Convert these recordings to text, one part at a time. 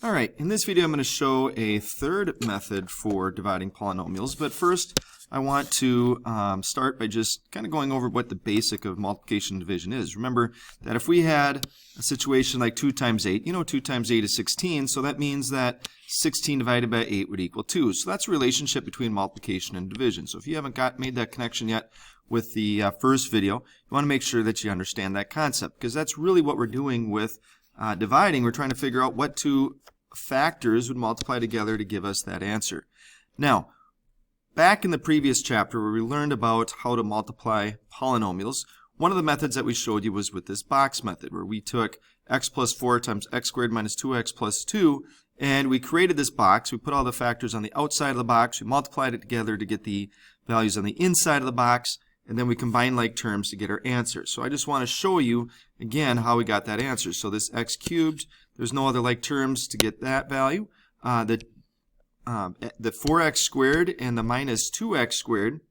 Alright, in this video I'm going to show a third method for dividing polynomials, but first I want to start by just kind of going over what the basic of multiplication and division is. Remember that if we had a situation like 2 times 8, 2 times 8 is 16, so that means that 16 divided by 8 would equal 2. So that's a relationship between multiplication and division. So if you haven't made that connection yet with the first video, you want to make sure that you understand that concept, because that's really what we're doing with dividing. We're trying to figure out what two factors would multiply together to give us that answer. Now, back in the previous chapter where we learned about how to multiply polynomials, one of the methods that we showed you was with this box method, where we took x plus 4 times x squared minus 2x plus 2, and we created this box. We put all the factors on the outside of the box, we multiplied it together to get the values on the inside of the box, and then we combine like terms to get our answer. So I just want to show you again how we got that answer. So this x cubed, there's no other like terms to get that value. The 4x squared and the minus 2x squared,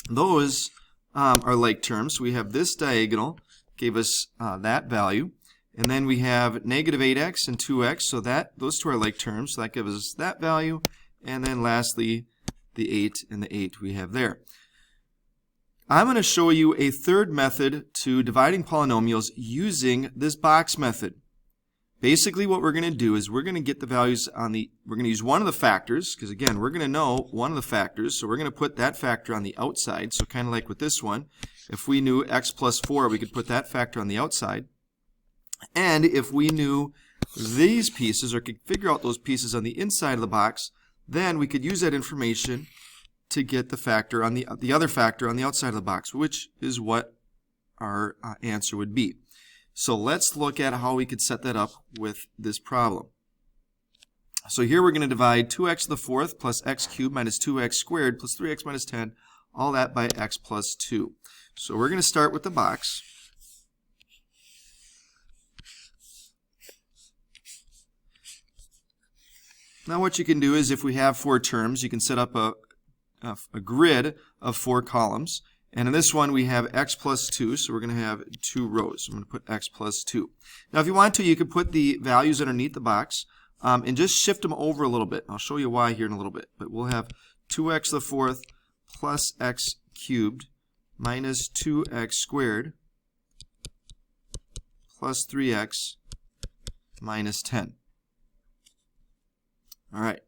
those are like terms. So we have this diagonal, gave us that value. And then we have negative 8x and 2x, so those two are like terms. So that gives us that value. And then lastly, the 8 and the 8 we have there. I'm going to show you a third method to dividing polynomials using this box method. Basically what we're going to do is we're going to get the values we're going to use one of the factors, because again we're going to know one of the factors, so we're going to put that factor on the outside. So kind of like with this one, if we knew x plus 4, we could put that factor on the outside. And if we knew these pieces, or could figure out those pieces on the inside of the box, then we could use that information to get the factor on the other factor on the outside of the box, which is what our answer would be. So let's look at how we could set that up with this problem. So here we're going to divide 2x to the fourth plus x cubed minus 2x squared plus 3x minus 10, all that by x plus 2. So we're going to start with the box. Now what you can do is, if we have 4 terms, you can set up a grid of 4 columns. And in this one we have x plus 2, so we're going to have 2 rows. So I'm going to put x plus 2. Now if you want to, you could put the values underneath the box and just shift them over a little bit. I'll show you why here in a little bit. But we'll have 2x to the fourth plus x cubed minus 2x squared plus 3x minus 10. All right.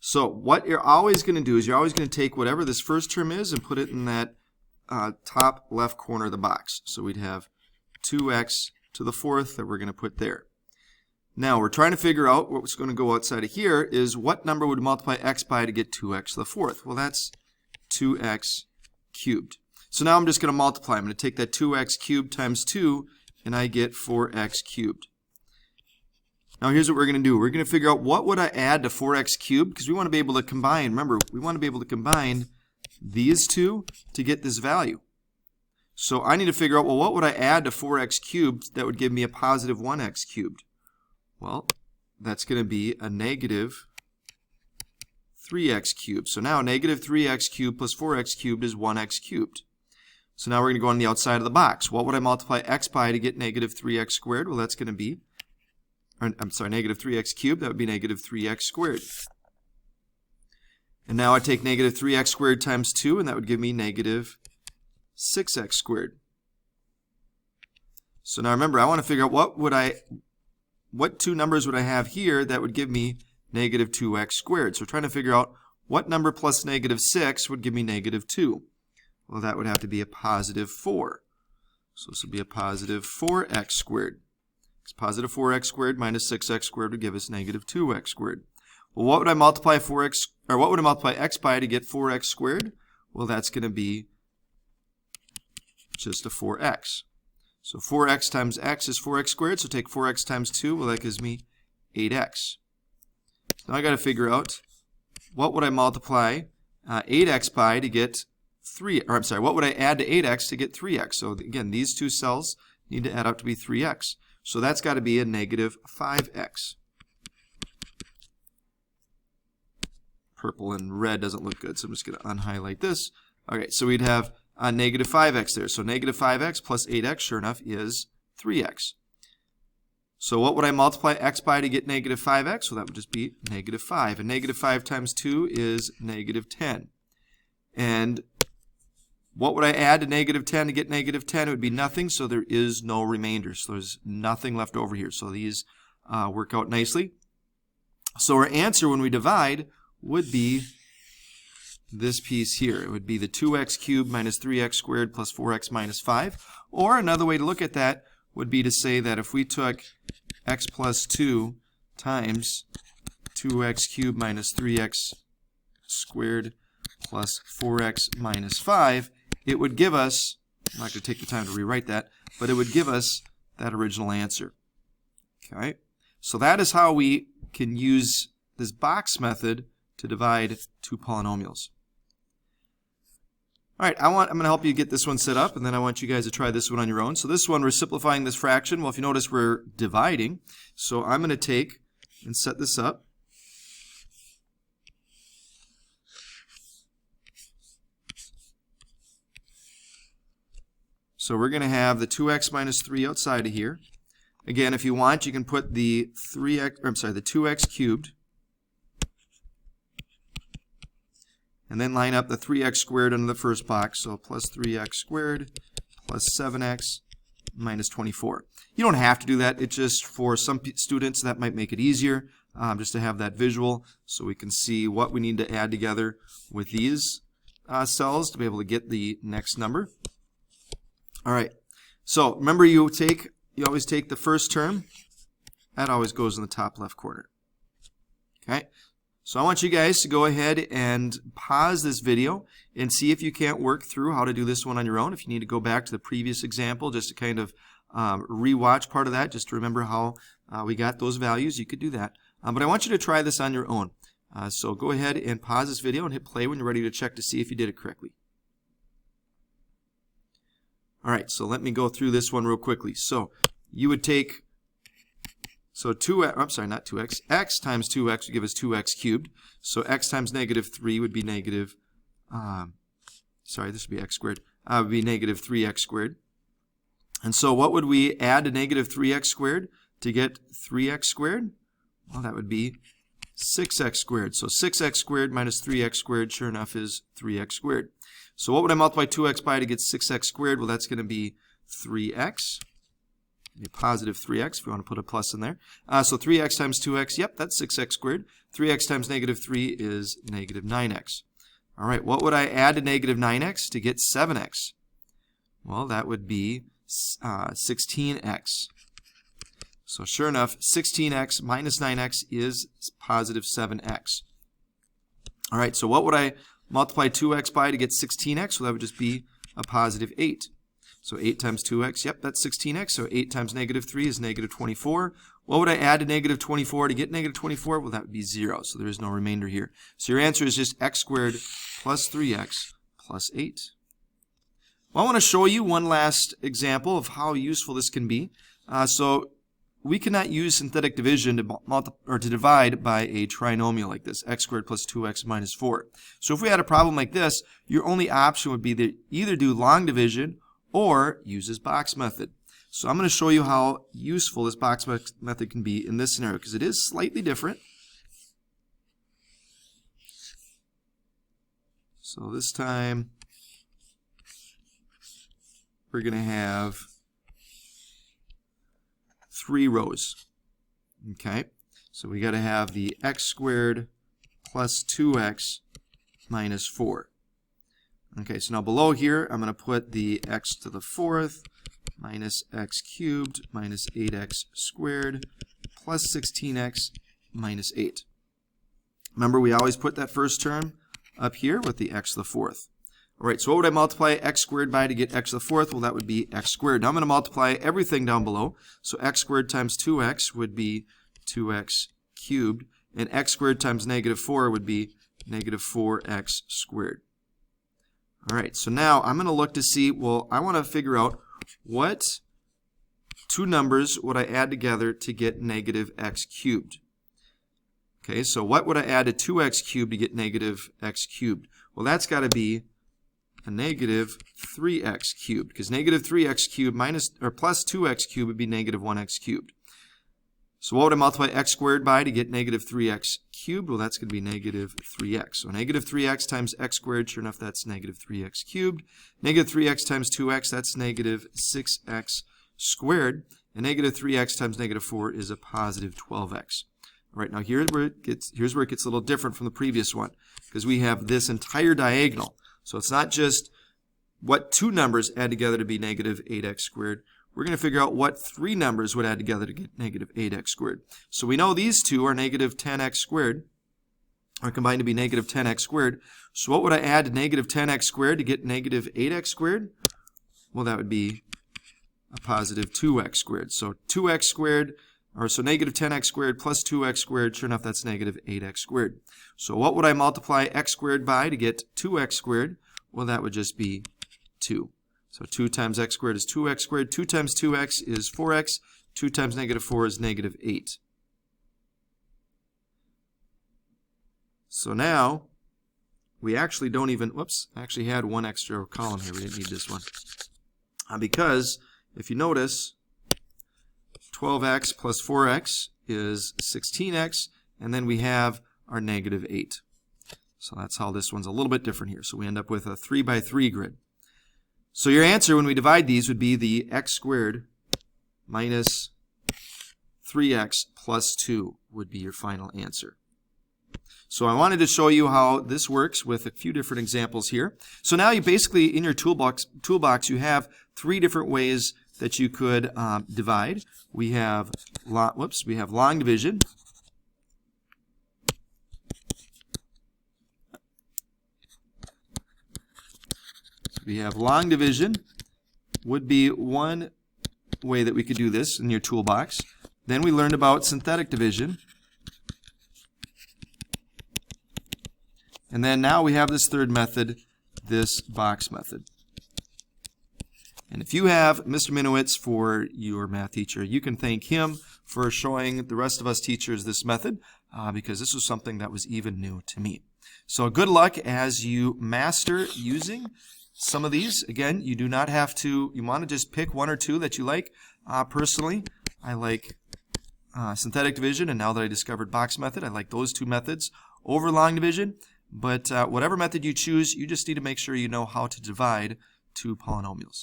So what you're always going to do is you're always going to take whatever this first term is and put it in that top left corner of the box. So we'd have 2x to the fourth that we're going to put there. Now we're trying to figure out what's going to go outside of here is what number would multiply x by to get 2x to the fourth. Well, that's 2x cubed. So now I'm just going to multiply. I'm going to take that 2x cubed times 2 and I get 4x cubed. Now here's what we're going to do. We're going to figure out what would I add to 4x cubed, because we want to be able to combine. Remember, we want to be able to combine these two to get this value. So I need to figure out, well, what would I add to 4x cubed that would give me a positive 1x cubed? Well, that's going to be a negative 3x cubed. So now negative 3x cubed plus 4x cubed is 1x cubed. So now we're going to go on the outside of the box. What would I multiply x by to get negative 3x squared? Well, that's going to be negative 3x cubed. That would be negative 3x squared. And now I take negative 3x squared times 2, and that would give me negative 6x squared. So now remember, I want to figure out what two numbers would I have here that would give me negative 2x squared. So we're trying to figure out what number plus negative 6 would give me negative 2. Well, that would have to be a positive 4. So this would be a positive 4x squared. Positive 4x squared minus 6x squared would give us negative 2x squared. Well, what would I multiply x by to get 4x squared? Well, that's going to be just a 4x. So 4x times x is 4x squared, so take 4x times 2, well, that gives me 8x. Now I got to figure out what would I multiply 8x by to get what would I add to 8x to get 3x? So again, these two cells need to add up to be 3x. So that's got to be a negative 5x. Purple and red doesn't look good, so I'm just going to unhighlight this. Okay, so we'd have a negative 5x there. So negative 5x plus 8x, sure enough, is 3x. So what would I multiply x by to get negative 5x? Well, that would just be negative 5. And negative 5 times 2 is negative 10. And what would I add to negative 10 to get negative 10? It would be nothing, so there is no remainder. So there's nothing left over here. So these work out nicely. So our answer when we divide would be this piece here. It would be the 2x cubed minus 3x squared plus 4x minus 5. Or another way to look at that would be to say that if we took x plus 2 times 2x cubed minus 3x squared plus 4x minus 5, it would give us, I'm not going to take the time to rewrite that, but it would give us that original answer. Okay, so that is how we can use this box method to divide two polynomials. All right, I'm going to help you get this one set up, and then I want you guys to try this one on your own. So this one, we're simplifying this fraction. Well, if you notice, we're dividing. So I'm going to take and set this up. So we're going to have the 2x minus 3 outside of here. Again, if you want, you can put the 2x cubed, and then line up the 3x squared under the first box. So plus 3x squared plus 7x minus 24. You don't have to do that. It's just for some students that might make it easier just to have that visual so we can see what we need to add together with these cells to be able to get the next number. All right. So remember, you always take the first term. That always goes in the top left corner. Okay. So I want you guys to go ahead and pause this video and see if you can't work through how to do this one on your own. If you need to go back to the previous example just to kind of rewatch part of that, just to remember how we got those values, you could do that. But I want you to try this on your own. So go ahead and pause this video and hit play when you're ready to check to see if you did it correctly. All right, so let me go through this one real quickly. So you would take, x times 2x would give us 2x cubed. So x times negative 3 would be negative, this would be x squared, would be negative 3x squared. And so what would we add to negative 3x squared to get 3x squared? Well, that would be 6x squared. So 6x squared minus 3x squared, sure enough, is 3x squared. So what would I multiply 2x by to get 6x squared? Well, that's going to be 3x. A positive 3x if you want to put a plus in there. So 3x times 2x, yep, that's 6x squared. 3x times negative 3 is negative 9x. All right, what would I add to negative 9x to get 7x? Well, that would be 16x. So sure enough, 16x minus 9x is positive 7x. All right, so what would I multiply 2x by to get 16x? Well, that would just be a positive 8. So 8 times 2x, yep, that's 16x. So 8 times negative 3 is negative 24. What would I add to negative 24 to get negative 24? Well, that would be 0. So there is no remainder here. So your answer is just x squared plus 3x plus 8. Well, I want to show you one last example of how useful this can be. So we cannot use synthetic division to divide by a trinomial like this, x squared plus 2x minus 4. So if we had a problem like this, your only option would be to either do long division or use this box method. So I'm going to show you how useful this box method can be in this scenario because it is slightly different. So this time we're going to have 3 rows. Okay, so we got to have the x squared plus 2x minus 4. Okay, so now below here, I'm going to put the x to the 4th minus x cubed minus 8x squared plus 16x minus 8. Remember, we always put that first term up here with the x to the 4th. All right, so what would I multiply x squared by to get x to the 4th? Well, that would be x squared. Now I'm going to multiply everything down below. So x squared times 2x would be 2x cubed, and x squared times negative 4 would be negative 4x squared. All right, so now I'm going to look to see, well, I want to figure out what two numbers would I add together to get negative x cubed. Okay, so what would I add to 2x cubed to get negative x cubed? Well, that's got to be a negative 3x cubed, because negative 3x cubed minus or plus 2x cubed would be negative 1x cubed. So what would I multiply x squared by to get negative 3x cubed? Well, that's going to be negative 3x. So negative 3x times x squared, sure enough, that's negative 3x cubed. Negative 3x times 2x, that's negative 6x squared. And negative 3x times negative 4 is a positive 12x. All right, now here's where it gets a little different from the previous one, because we have this entire diagonal. So it's not just what two numbers add together to be negative 8x squared. We're going to figure out what three numbers would add together to get negative 8x squared. So we know these two are negative 10x squared, are combined to be negative 10x squared. So what would I add to negative 10x squared to get negative 8x squared? Well, that would be a positive 2x squared. So 2x squared, so negative 10x squared plus 2x squared, sure enough, that's negative 8x squared. So what would I multiply x squared by to get 2x squared? Well, that would just be 2. So 2 times x squared is 2x squared. 2 times 2x is 4x. 2 times negative 4 is negative 8. So now, we actually don't even, whoops, I actually had one extra column here. We didn't need this one. Because, if you notice, 12x plus 4x is 16x, and then we have our negative 8. So that's how this one's a little bit different here. So we end up with a 3 by 3 grid. So your answer when we divide these would be the x squared minus 3x plus 2 would be your final answer. So I wanted to show you how this works with a few different examples here. So now you basically, in your toolbox you have three different ways that you could divide. We have, long division. We have long division would be one way that we could do this in your toolbox. Then we learned about synthetic division. And then now we have this third method, this box method. And if you have Mr. Minowitz for your math teacher, you can thank him for showing the rest of us teachers this method, because this was something that was even new to me. So good luck as you master using some of these. Again, you do not have to, you want to just pick one or two that you like. Personally, I like synthetic division, and now that I discovered box method, I like those two methods over long division. But whatever method you choose, you just need to make sure you know how to divide two polynomials.